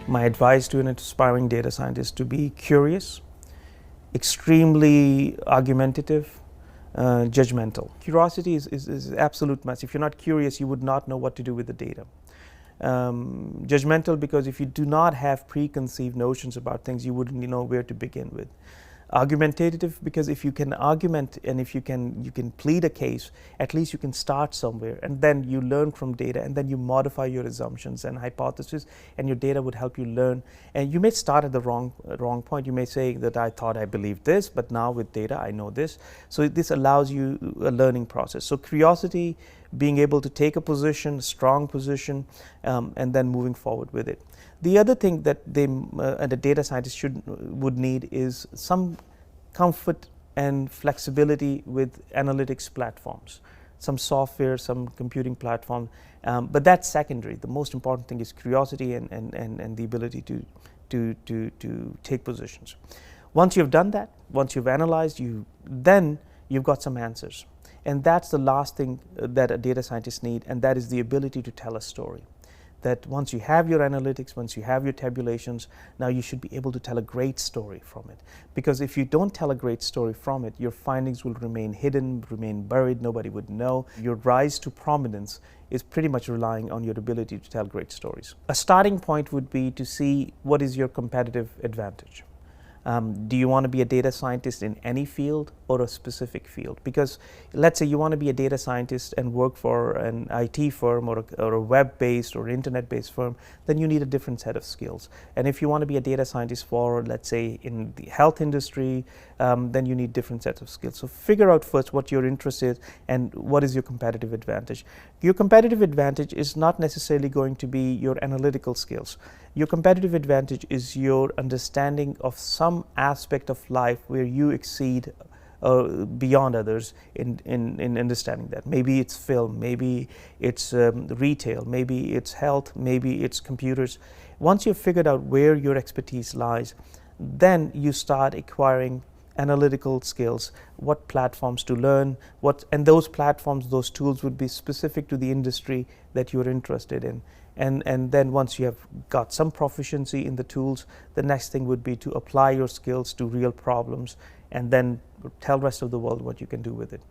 My advice to an aspiring data scientist: to be curious, extremely argumentative, judgmental. Curiosity is absolute must. If you're not curious, you would not know what to do with the data. Judgmental, because if you do not have preconceived notions about things, you wouldn't know where to begin with. Argumentative, because if you can argument and if you can plead a case, at least you can start somewhere, and then you learn from data, and then you modify your assumptions and hypotheses, and your data would help you learn. And you may start at the wrong point. You may say that I thought I believed this, but now with data I know this. So this allows you a learning process. So curiosity, being able to take a position, strong position, and then moving forward with it. The other thing that a data scientist would need is some comfort and flexibility with analytics platforms, some software, some computing platform, but that's secondary. The most important thing is curiosity and the ability to take positions. Once you've done that, once you've analyzed, then you've got some answers. And that's the last thing that a data scientist needs, and that is the ability to tell a story. That once you have your analytics, once you have your tabulations, now you should be able to tell a great story from it. Because if you don't tell a great story from it, your findings will remain hidden, remain buried, nobody would know. Your rise to prominence is pretty much relying on your ability to tell great stories. A starting point would be to see what is your competitive advantage. Do you want to be a data scientist in any field or a specific field? Because let's say you want to be a data scientist and work for an IT firm or a web-based or internet-based firm, then you need a different set of skills. And if you want to be a data scientist for, let's say, in the health industry, then you need different sets of skills. So figure out first what your interest is and what is your competitive advantage. Your competitive advantage is not necessarily going to be your analytical skills. Your competitive advantage is your understanding of some aspect of life where you exceed beyond others in understanding that. Maybe it's film, maybe it's retail, maybe it's health, maybe it's computers. Once you've figured out where your expertise lies, then you start acquiring analytical skills, what platforms to learn, and those platforms, those tools would be specific to the industry that you're interested in. And then once you have got some proficiency in the tools, the next thing would be to apply your skills to real problems and then tell the rest of the world what you can do with it.